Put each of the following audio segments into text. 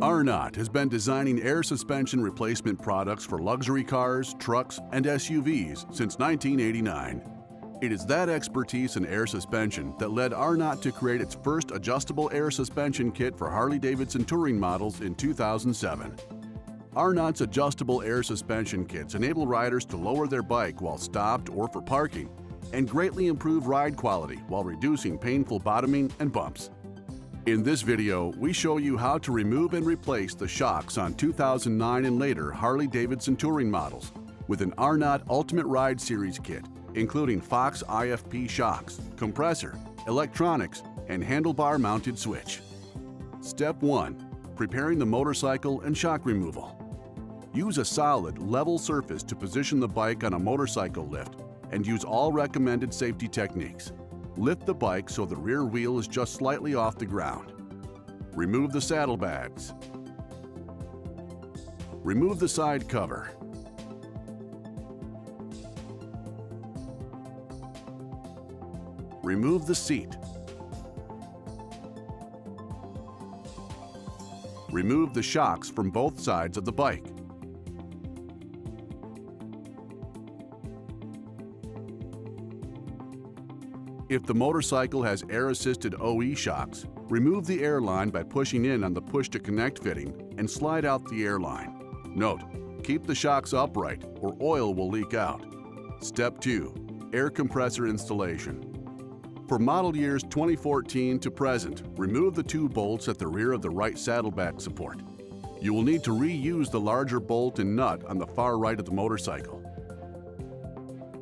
Arnott has been designing air suspension replacement products for luxury cars, trucks, and SUVs since 1989. It is that expertise in air suspension that led Arnott to create its first adjustable air suspension kit for Harley-Davidson Touring Models in 2007. Arnott's adjustable air suspension kits enable riders to lower their bike while stopped or for parking, and greatly improve ride quality while reducing painful bottoming and bumps. In this video, we show you how to remove and replace the shocks on 2009 and later Harley-Davidson Touring Models with an Arnott Ultimate Ride Series kit, including Fox IFP shocks, compressor, electronics, and handlebar-mounted switch. Step 1. Preparing the motorcycle and shock removal. Use a solid, level surface to position the bike on a motorcycle lift and use all recommended safety techniques. Lift the bike so the rear wheel is just slightly off the ground. Remove the saddlebags. Remove the side cover. Remove the seat. Remove the shocks from both sides of the bike. If the motorcycle has air-assisted OE shocks, remove the air line by pushing in on the push-to-connect fitting and slide out the air line. Note, keep the shocks upright or oil will leak out. Step 2. Air compressor installation. For model years 2014 to present, remove the 2 bolts at the rear of the right saddlebag support. You will need to reuse the larger bolt and nut on the far right of the motorcycle.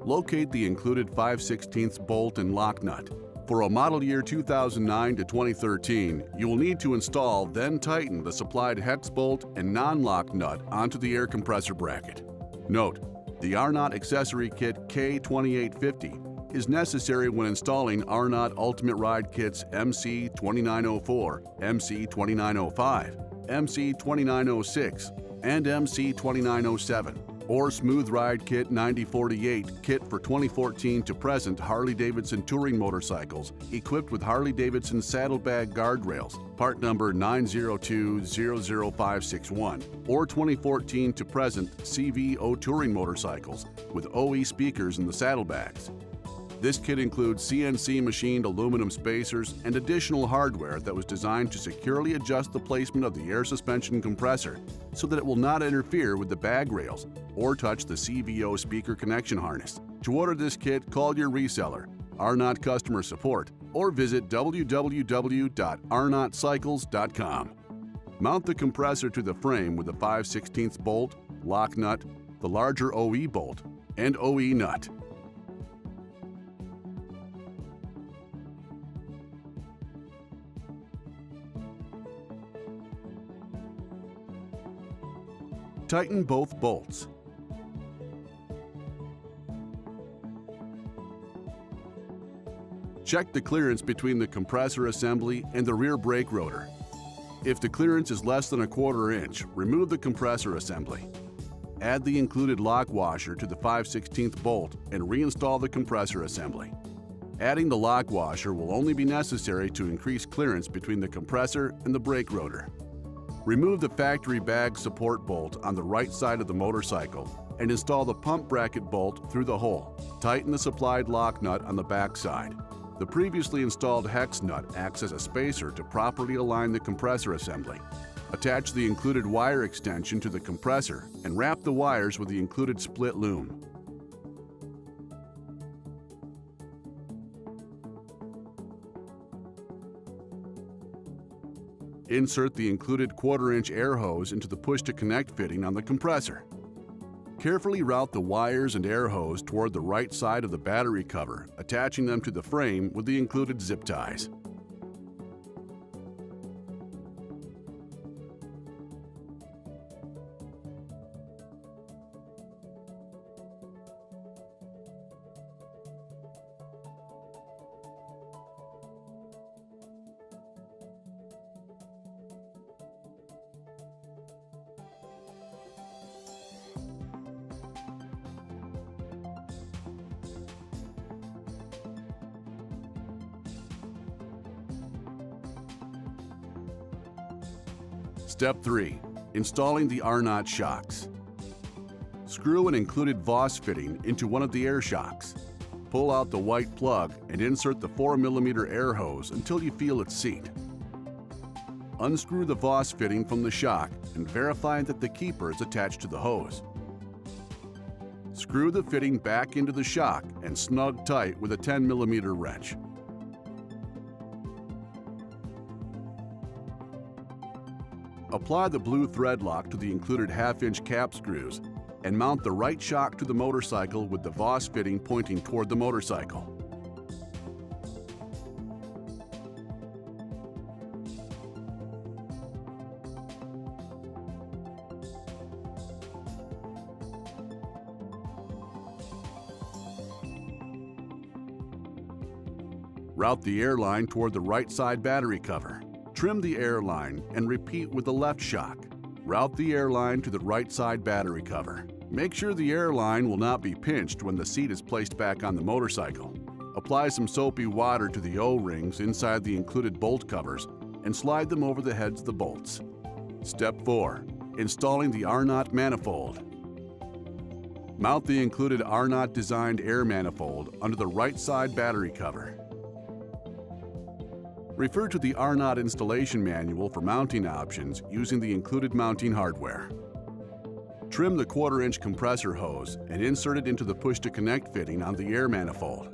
Locate the included 5/16 bolt and lock nut. For a model year 2009 to 2013, you will need to install then tighten the supplied hex bolt and non-lock nut onto the air compressor bracket. Note, the Arnott accessory kit K2850 is necessary when installing Arnott Ultimate Ride Kits MC2904, MC2905, MC2906, and MC2907. Or Smooth Ride Kit 9048 kit for 2014 to present Harley-Davidson touring motorcycles equipped with Harley-Davidson saddlebag guardrails, part number 902-00561, or 2014 to present CVO touring motorcycles with OE speakers in the saddlebags. This kit includes CNC machined aluminum spacers and additional hardware that was designed to securely adjust the placement of the air suspension compressor so that it will not interfere with the bag rails or touch the CVO speaker connection harness. To order this kit, call your reseller, Arnott Customer Support, or visit www.arnottcycles.com. Mount the compressor to the frame with the 5/16 bolt, lock nut, the larger OE bolt, and OE nut. Tighten both bolts. Check the clearance between the compressor assembly and the rear brake rotor. If the clearance is less than 1/4 inch, remove the compressor assembly. Add the included lock washer to the 5/16 bolt and reinstall the compressor assembly. Adding the lock washer will only be necessary to increase clearance between the compressor and the brake rotor. Remove the factory bag support bolt on the right side of the motorcycle and install the pump bracket bolt through the hole. Tighten the supplied lock nut on the back side. The previously installed hex nut acts as a spacer to properly align the compressor assembly. Attach the included wire extension to the compressor and wrap the wires with the included split loom. Insert the included 1/4 inch air hose into the push-to-connect fitting on the compressor. Carefully route the wires and air hose toward the right side of the battery cover, attaching them to the frame with the included zip ties. Step 3. Installing the Arnott shocks. Screw an included Voss fitting into one of the air shocks. Pull out the white plug and insert the 4mm air hose until you feel its seat. Unscrew the Voss fitting from the shock and verify that the keeper is attached to the hose. Screw the fitting back into the shock and snug tight with a 10mm wrench. Apply the blue thread lock to the included 1/2-inch cap screws and mount the right shock to the motorcycle with the Voss fitting pointing toward the motorcycle. Route the air line toward the right side battery cover. Trim the air line and repeat with the left shock. Route the air line to the right side battery cover. Make sure the air line will not be pinched when the seat is placed back on the motorcycle. Apply some soapy water to the O-rings inside the included bolt covers and slide them over the heads of the bolts. Step 4. Installing the Arnott manifold. Mount the included Arnott designed air manifold under the right side battery cover. Refer to the Arnott installation manual for mounting options using the included mounting hardware. Trim the 1/4-inch compressor hose and insert it into the push-to-connect fitting on the air manifold.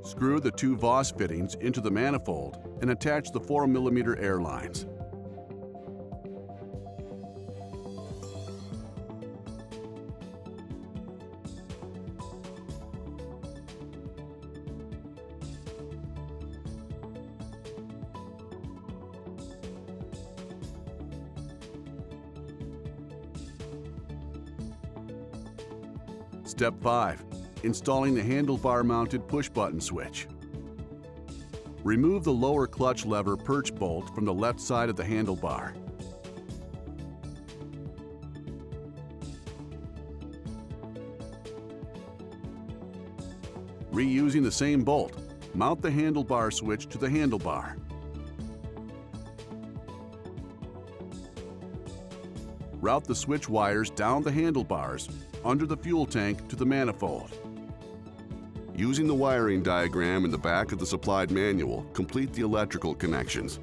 Screw the 2 Voss fittings into the manifold and attach the 4mm air lines. Step 5. Installing the handlebar-mounted push-button switch. Remove the lower clutch lever perch bolt from the left side of the handlebar. Reusing the same bolt, mount the handlebar switch to the handlebar. Route the switch wires down the handlebars under the fuel tank to the manifold. Using the wiring diagram in the back of the supplied manual, complete the electrical connections.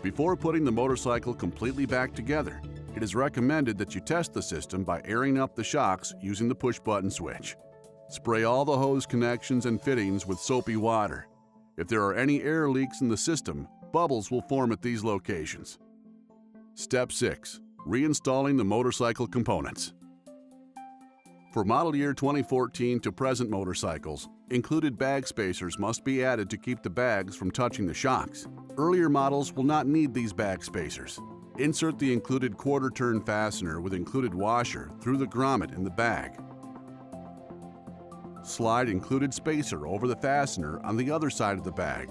Before putting the motorcycle completely back together, it is recommended that you test the system by airing up the shocks using the push-button switch. Spray all the hose connections and fittings with soapy water. If there are any air leaks in the system, bubbles will form at these locations. Step 6. Reinstalling the motorcycle components. For model year 2014 to present motorcycles, included bag spacers must be added to keep the bags from touching the shocks. Earlier models will not need these bag spacers. Insert the included 1/4 turn fastener with included washer through the grommet in the bag. Slide included spacer over the fastener on the other side of the bag.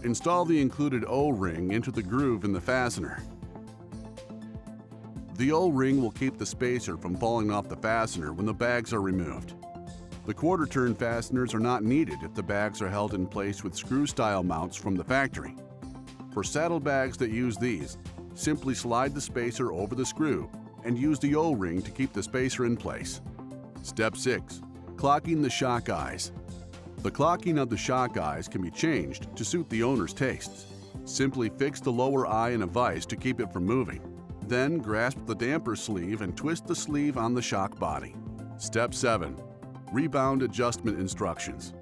Install the included O-ring into the groove in the fastener. The O-ring will keep the spacer from falling off the fastener when the bags are removed. The quarter-turn fasteners are not needed if the bags are held in place with screw-style mounts from the factory. For saddlebags that use these, simply slide the spacer over the screw and use the O-ring to keep the spacer in place. Step 6. Clocking the shock eyes. The clocking of the shock eyes can be changed to suit the owner's tastes. Simply fix the lower eye in a vise to keep it from moving. Then grasp the damper sleeve and twist the sleeve on the shock body. Step 7. Rebound adjustment instructions.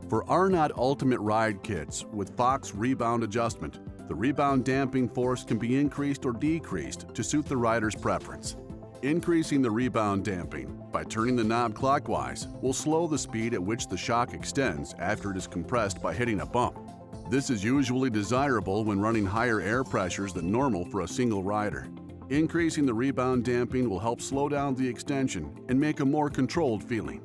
For Arnott Ultimate Ride Kits with Fox Rebound Adjustment, the rebound damping force can be increased or decreased to suit the rider's preference. Increasing the rebound damping by turning the knob clockwise will slow the speed at which the shock extends after it is compressed by hitting a bump. This is usually desirable when running higher air pressures than normal for a single rider. Increasing the rebound damping will help slow down the extension and make a more controlled feeling.